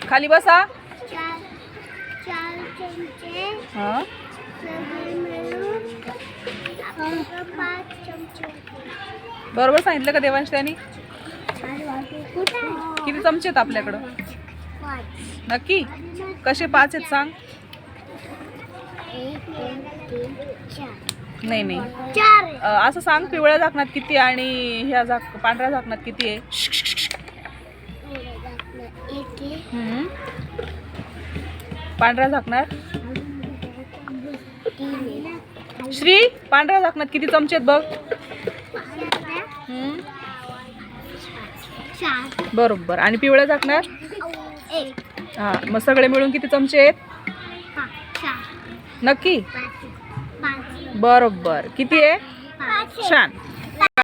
खाली बसा. चार चमचे हा सगळे मिळून 5 चमचे. बरोबर सांगितलं का देवांश त्यांनी? कुठे आहे? किती चमचे आहेत आपल्याकडं? 5. नक्की? कसे 5 आहेत सांग? 1 2 3 4. नाही नाही, 4 असं सांग. पिवळ्या झाकणात किती आणि ह्या पांढऱ्या झाकणात किती आहे? हम्म. पांढऱ्या झाकणात श्री, पांढऱ्या झाकणात किती चमचे आहेत बघ? हम्म. 4. बरोबर. आणि पिवळ्या झाकणात? 1 हा, मग सगळे मिळून किती चमचे आहेत? 4 नक्की? 5 बरोबर. किती आहे? 5. छान.